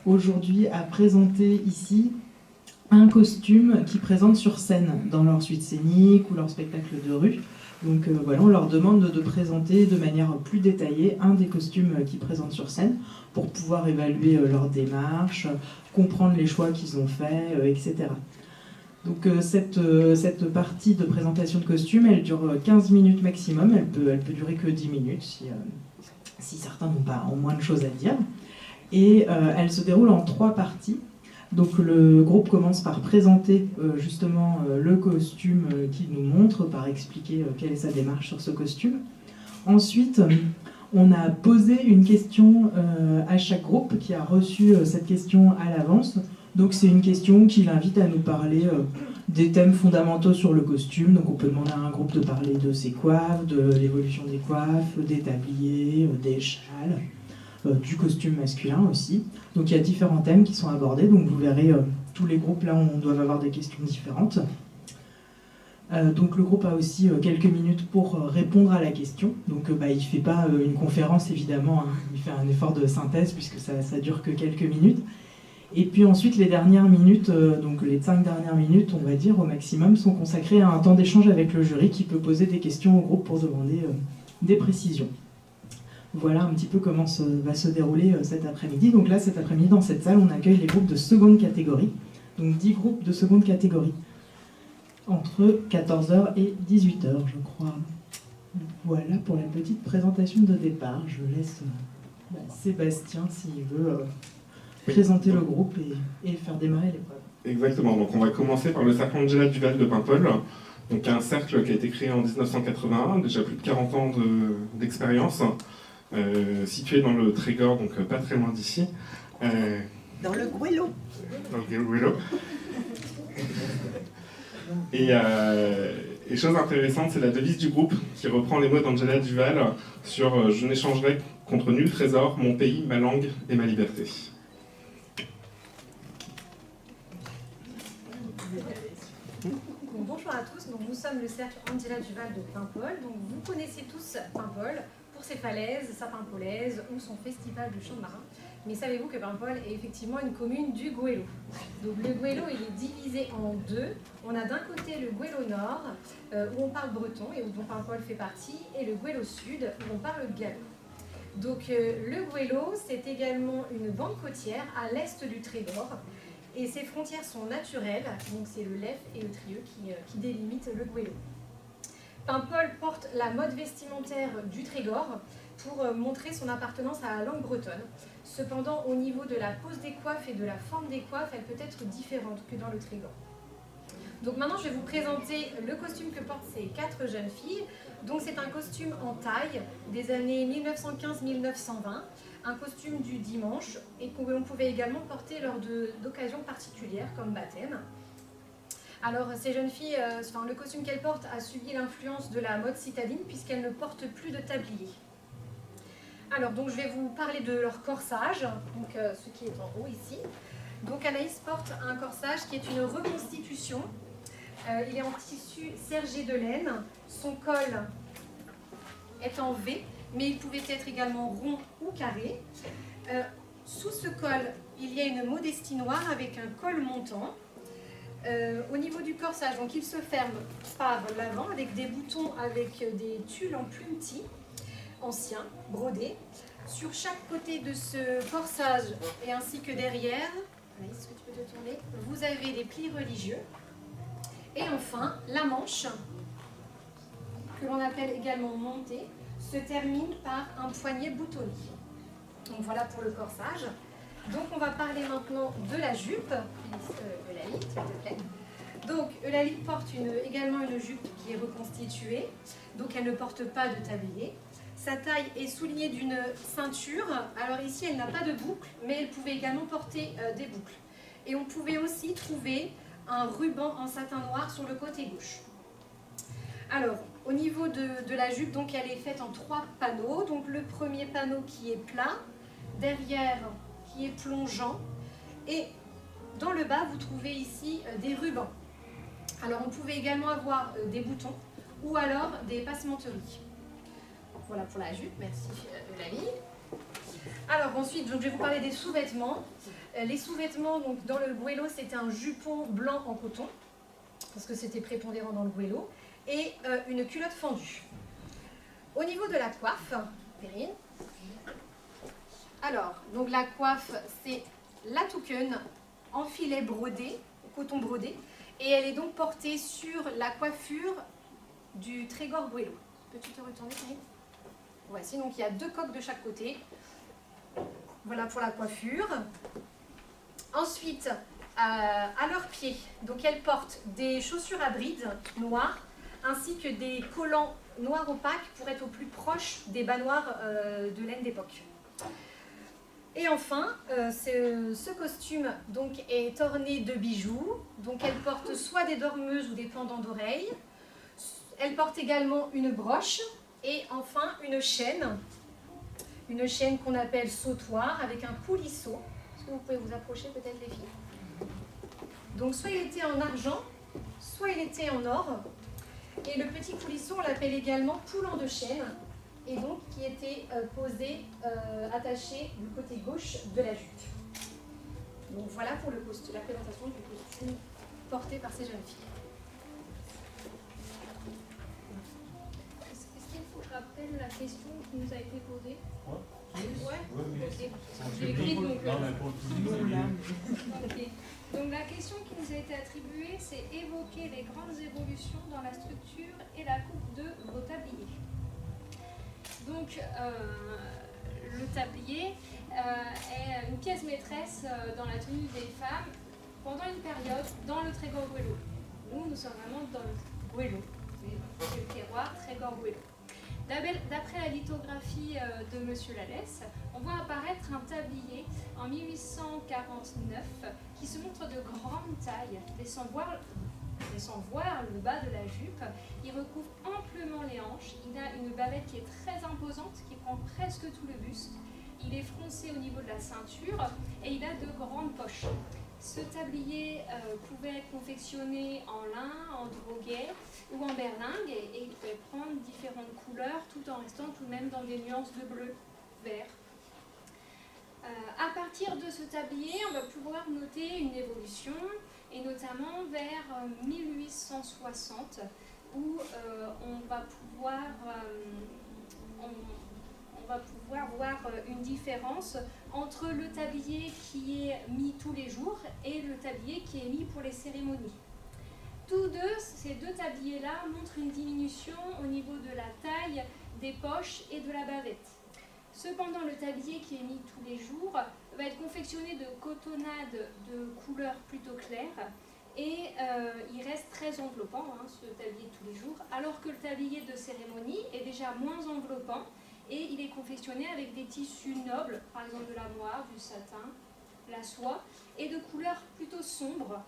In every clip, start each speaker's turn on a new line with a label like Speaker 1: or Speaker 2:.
Speaker 1: Aujourd'hui à présenter ici un costume qu'ils présentent sur scène dans leur suite scénique ou leur spectacle de rue. Donc voilà, on leur demande de présenter de manière plus détaillée un des costumes qu'ils présentent sur scène pour pouvoir évaluer leur démarche, comprendre les choix qu'ils ont faits, etc. Donc cette partie de présentation de costumes, elle dure 15 minutes maximum, elle peut durer que 10 minutes si certains ont moins de choses à dire. Et elle se déroule en 3 parties. Donc le groupe commence par présenter justement le costume qu'il nous montre, par expliquer quelle est sa démarche sur ce costume. Ensuite, on a posé une question à chaque groupe qui a reçu cette question à l'avance. Donc c'est une question qui l'invite à nous parler des thèmes fondamentaux sur le costume. Donc on peut demander à un groupe de parler de ses coiffes, de l'évolution des coiffes, des tabliers, des châles, du costume masculin aussi. Donc il y a différents thèmes qui sont abordés, donc vous verrez tous les groupes là on doit avoir des questions différentes. Donc le groupe a aussi quelques minutes pour répondre à la question, donc il ne fait pas une conférence évidemment, hein. Il fait un effort de synthèse puisque ça dure que quelques minutes. Et puis ensuite les dernières minutes, donc les 5 dernières minutes on va dire au maximum, sont consacrées à un temps d'échange avec le jury qui peut poser des questions au groupe pour demander des précisions. Voilà un petit peu comment va se dérouler cet après-midi. Donc là, cet après-midi, dans cette salle, on accueille les groupes de seconde catégorie. Donc 10 groupes de seconde catégorie. Entre 14h et 18h, je crois. Voilà pour la petite présentation de départ. Je laisse Sébastien, s'il veut, présenter le groupe et faire démarrer l'épreuve.
Speaker 2: Exactement. Donc on va commencer par le cercle Angela Duval de Paimpol. Donc un cercle qui a été créé en 1981, déjà plus de 40 ans d'expérience. Situé dans le Trégor, donc pas très loin d'ici.
Speaker 3: Dans le Gouello.
Speaker 2: Dans le Gouello. Et chose intéressante, c'est la devise du groupe qui reprend les mots d'Angela Duval sur « Je n'échangerai contre nul trésor mon pays, ma langue et ma liberté ».
Speaker 4: Bonjour à tous, donc nous sommes le cercle Angela Duval de Paimpol. Donc vous connaissez tous Paimpol pour ses falaises, sa paimpolaise ou son festival du chant de marin. Mais savez-vous que Paimpol est effectivement une commune du Gouello. Donc le Gouello il est divisé en 2. On a d'un côté le Gouello Nord où on parle breton et dont Paimpol fait partie, et le Gouello Sud où on parle gallo. Donc le Gouello c'est également une bande côtière à l'est du Trégor. Et ces frontières sont naturelles, donc c'est le Lef et le Trieux qui délimitent le Gouello. Paimpol porte la mode vestimentaire du Trégor pour montrer son appartenance à la langue bretonne. Cependant, au niveau de la pose des coiffes et de la forme des coiffes, elle peut être différente que dans le Trégor. Donc maintenant, je vais vous présenter le costume que portent ces 4 jeunes filles. Donc c'est un costume en taille des années 1915-1920, un costume du dimanche et que l'on pouvait également porter lors d'occasions particulières comme baptême. Alors ces jeunes filles, le costume qu'elles portent a subi l'influence de la mode citadine puisqu'elles ne portent plus de tablier. Alors donc je vais vous parler de leur corsage, donc ce qui est en haut ici. Donc Anaïs porte un corsage qui est une reconstitution. Il est en tissu sergé de laine, son col est en V, mais il pouvait être également rond ou carré. Sous ce col, il y a une modestie noire avec un col montant. Au niveau du corsage, donc il se ferme par l'avant avec des boutons avec des tulles en plumetis anciens, brodés. Sur chaque côté de ce corsage et ainsi que derrière, est-ce que tu peux te tourner, vous avez des plis religieux. Et enfin, la manche, que l'on appelle également montée, se termine par un poignet boutonné. Donc voilà pour le corsage. Donc on va parler maintenant de la jupe. Eulalie, s'il te plaît. Donc Eulalie porte également une jupe qui est reconstituée. Donc elle ne porte pas de tablier. Sa taille est soulignée d'une ceinture. Alors ici elle n'a pas de boucle, mais elle pouvait également porter des boucles. Et on pouvait aussi trouver un ruban en satin noir sur le côté gauche. Alors, au niveau de la jupe, donc elle est faite en 3 panneaux. Donc le premier panneau qui est plat, derrière qui est plongeant, et dans le bas vous trouvez ici des rubans. Alors on pouvait également avoir des boutons ou alors des passementeries. Voilà pour la jupe, merci Eulalie. Alors ensuite, donc, je vais vous parler des sous-vêtements. Les sous-vêtements, donc, dans le goëlo, c'était un jupon blanc en coton, parce que c'était prépondérant dans le goëlo, et une culotte fendue. Au niveau de la coiffe, Perrine, alors, donc la coiffe, c'est la touquenne en filet brodé, coton brodé, et elle est donc portée sur la coiffure du Trégor goëlo. Peux-tu te retourner, Perrine? Voici, donc il y a 2 coques de chaque côté. Voilà pour la coiffure. Ensuite, à leurs pieds, donc elles portent des chaussures à brides noires, ainsi que des collants noirs opaques pour être au plus proche des bas noirs de laine d'époque. Et enfin, ce costume donc, est orné de bijoux. Donc elle porte soit des dormeuses ou des pendants d'oreilles. Elle porte également une broche et enfin une chaîne qu'on appelle sautoir avec un coulisseau. Est-ce que vous pouvez vous approcher peut-être les filles? Donc soit il était en argent, soit il était en or. Et le petit coulisseau, on l'appelle également poulant de chêne, et donc qui était posé, attaché du côté gauche de la jupe. Donc voilà pour la présentation du costume porté par ces jeunes filles.
Speaker 5: Est-ce qu'il faut que je rappelle la question qui nous a été posée?
Speaker 4: Ouais.
Speaker 5: Ok. J'ai écrit donc. Ok. Donc la question qui nous a été attribuée, c'est évoquer les grandes évolutions dans la structure et la coupe de vos tabliers. Donc le tablier est une pièce maîtresse dans la tenue des femmes pendant une période dans le Trégor goëlo. Nous sommes vraiment dans le goëlo, c'est le terroir Trégor goëlo. D'après la lithographie de M. Lallès, on voit apparaître un tablier en 1849 qui se montre de grande taille, laissant voir le bas de la jupe. Il recouvre amplement les hanches, il a une bavette qui est très imposante, qui prend presque tout le buste. Il est froncé au niveau de la ceinture et il a de grandes poches. Ce tablier pouvait être confectionné en lin, en droguet ou en berlingue et il pouvait prendre différentes couleurs tout en restant tout de même dans des nuances de bleu, vert. À partir de ce tablier, on va pouvoir noter une évolution et notamment vers 1860 où on va pouvoir voir une différence entre le tablier qui est mis tous les jours et le tablier qui est mis pour les cérémonies. Ces deux tabliers-là montrent une diminution au niveau de la taille, des poches et de la bavette. Cependant, le tablier qui est mis tous les jours va être confectionné de cotonnade de couleur plutôt claire et il reste très enveloppant, ce tablier tous les jours, alors que le tablier de cérémonie est déjà moins enveloppant et il est confectionné avec des tissus nobles, par exemple de la moire, du satin, la soie, et de couleurs plutôt sombres.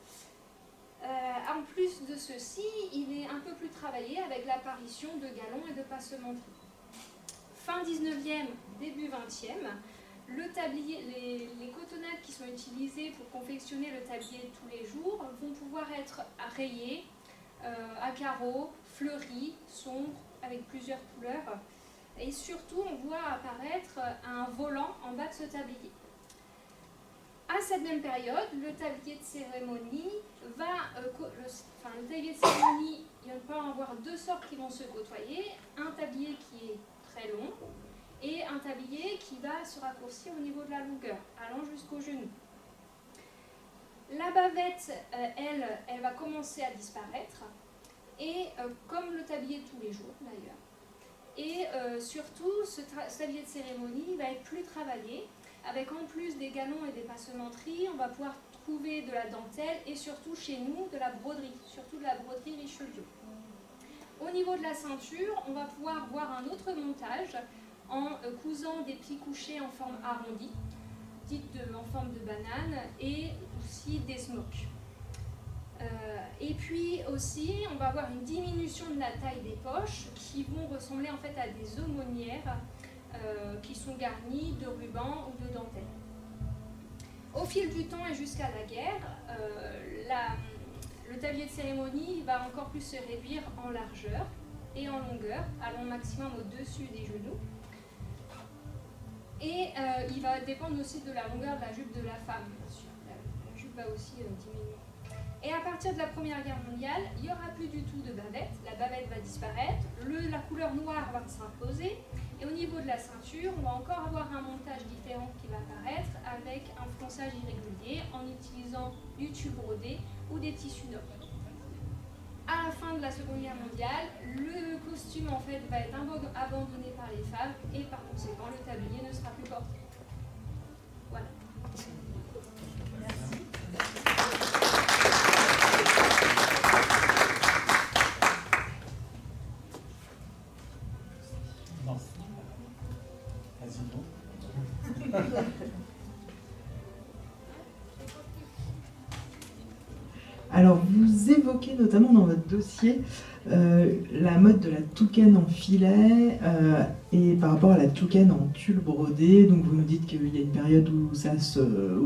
Speaker 5: En plus de ceci, il est un peu plus travaillé avec l'apparition de galons et de passementeries. Fin 19e, début 20e, les cotonnades qui sont utilisées pour confectionner le tablier tous les jours vont pouvoir être rayées, à carreaux, fleuries, sombres, avec plusieurs couleurs. Et surtout, on voit apparaître un volant en bas de ce tablier. À cette même période, le tablier de cérémonie le tablier de cérémonie, il peut y avoir deux sortes qui vont se côtoyer. Un tablier qui est très long et un tablier qui va se raccourcir au niveau de la longueur, allant jusqu'au genou. La bavette, elle va commencer à disparaître, et comme le tablier de tous les jours d'ailleurs. Et surtout, ce tablier de cérémonie va être plus travaillé, avec en plus des galons et des passementeries, on va pouvoir trouver de la dentelle et surtout chez nous de la broderie, surtout de la broderie Richelieu. Au niveau de la ceinture, on va pouvoir voir un autre montage en cousant des plis couchés en forme arrondie, en forme de banane, et aussi des smocks. Et puis aussi, on va avoir une diminution de la taille des poches qui vont ressembler en fait à des aumônières qui sont garnies de rubans ou de dentelles. Au fil du temps et jusqu'à la guerre, le tablier de cérémonie va encore plus se réduire en largeur et en longueur, allant maximum au-dessus des genoux. Et il va dépendre aussi de la longueur de la jupe de la femme, bien sûr. La jupe va aussi diminuer. Et à partir de la Première Guerre mondiale, il n'y aura plus du tout de bavette. La bavette va disparaître, la couleur noire va s'imposer. Et au niveau de la ceinture, on va encore avoir un montage différent qui va apparaître avec un fronçage irrégulier en utilisant du tube brodé ou des tissus nobles. À la fin de la Seconde Guerre mondiale, le costume en fait va être abandonné par les femmes et par conséquent le tablier ne sera plus porté. Voilà.
Speaker 3: Merci.
Speaker 6: Non. Vas-y, non.
Speaker 1: Alors, vous évoquez notamment dans votre dossier la mode de la toucane en filet et par rapport à la toucane en tulle brodé. Donc, vous nous dites qu'il y a une période où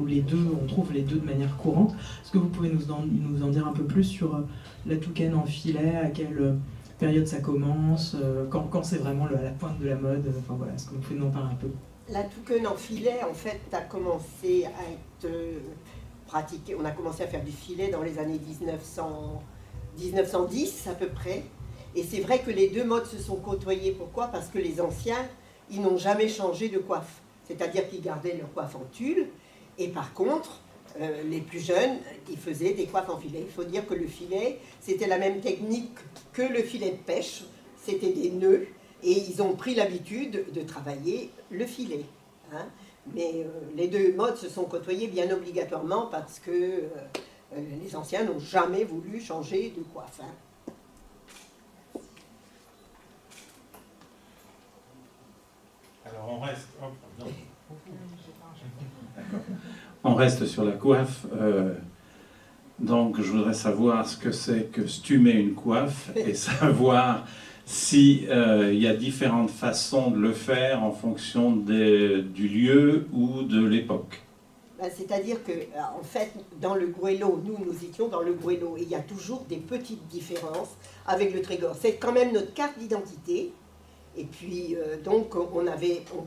Speaker 1: les deux, on trouve les deux de manière courante. Est-ce que vous pouvez nous en dire un peu plus sur la toucane en filet, à quelle période ça commence, quand c'est vraiment à la pointe de la mode, enfin voilà, est-ce que vous pouvez nous en parler un peu?
Speaker 3: La toucane en filet, en fait, a commencé à être pratiquée. On a commencé à faire du filet dans les années 1910 à peu près. Et c'est vrai que les deux modes se sont côtoyés. Pourquoi? Parce que les anciens, ils n'ont jamais changé de coiffe. C'est-à-dire qu'ils gardaient leur coiffe en tulle. Et par contre, les plus jeunes, ils faisaient des coiffes en filet. Il faut dire que le filet, c'était la même technique que le filet de pêche. C'était des nœuds. Et ils ont pris l'habitude de travailler le filet. Hein. Mais les deux modes se sont côtoyés bien obligatoirement parce que les anciens n'ont jamais voulu changer de coiffe. Hein.
Speaker 6: Alors on reste. On reste sur la coiffe. Donc je voudrais savoir ce que c'est que stumer une coiffe et savoir si y a différentes façons de le faire en fonction du lieu ou de l'époque.
Speaker 3: C'est-à-dire que, en fait, dans le Gouello, nous étions dans le Gouello, et il y a toujours des petites différences avec le Trégor. C'est quand même notre carte d'identité, et puis, donc, on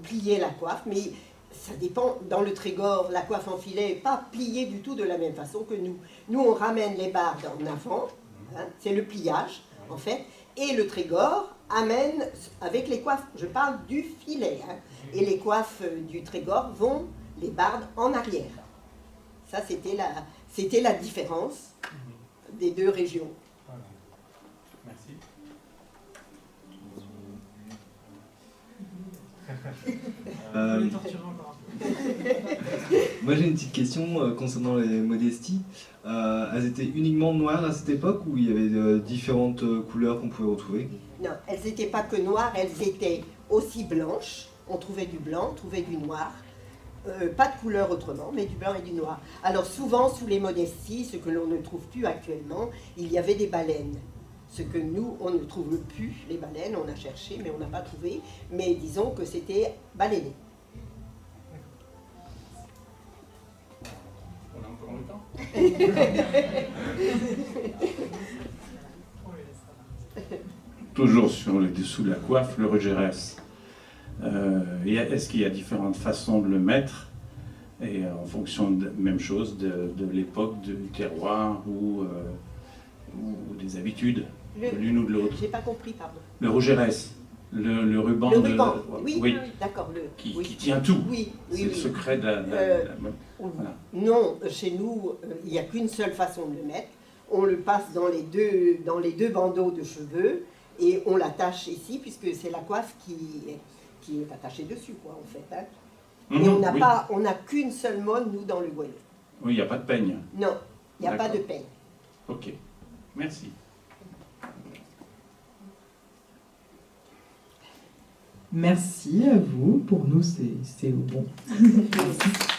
Speaker 3: pliait la coiffe, mais ça dépend. Dans le Trégor, la coiffe en filet n'est pas pliée du tout de la même façon que nous. Nous, on ramène les bardes en avant, hein, c'est le pliage, en fait, et le Trégor amène avec les coiffes, je parle du filet, hein, et les coiffes du Trégor vont les bardes en arrière. Ça, c'était la différence des deux régions.
Speaker 6: Voilà. Merci.
Speaker 7: Moi j'ai une petite question concernant les modesties. Elles étaient uniquement noires à cette époque ou il y avait différentes couleurs qu'on pouvait retrouver?
Speaker 3: Non, elles n'étaient pas que noires, elles étaient aussi blanches. On trouvait du blanc, on trouvait du noir. Pas de couleur autrement, mais du blanc et du noir. Alors souvent, sous les modesties, ce que l'on ne trouve plus actuellement, il y avait des baleines. Ce que nous, on ne trouve plus, les baleines, on a cherché, mais on n'a pas trouvé. Mais disons que c'était baleiné.
Speaker 6: On a encore le temps. Toujours sur le dessous de la coiffe, le regerès. Est-ce qu'il y a différentes façons de le mettre et en fonction de même chose de l'époque, du terroir ou des habitudes de l'une ou de l'autre?
Speaker 3: J'ai pas compris, pardon.
Speaker 6: Le regerès, le ruban,
Speaker 3: oui. D'accord,
Speaker 6: qui tient tout.
Speaker 3: Oui,
Speaker 6: c'est le secret de la voilà.
Speaker 3: Non, chez nous, il n'y a qu'une seule façon de le mettre. On le passe dans les deux bandeaux de cheveux et on l'attache ici puisque c'est la coiffe qui est attachée dessus, quoi, en fait. Hein. Et on n'a qu'une seule mode, nous, dans le Gouello.
Speaker 6: Oui, il n'y a pas de peigne.
Speaker 3: Non, il n'y a pas de peigne.
Speaker 6: Ok, merci.
Speaker 1: Merci à vous. Pour nous, c'est bon. Merci.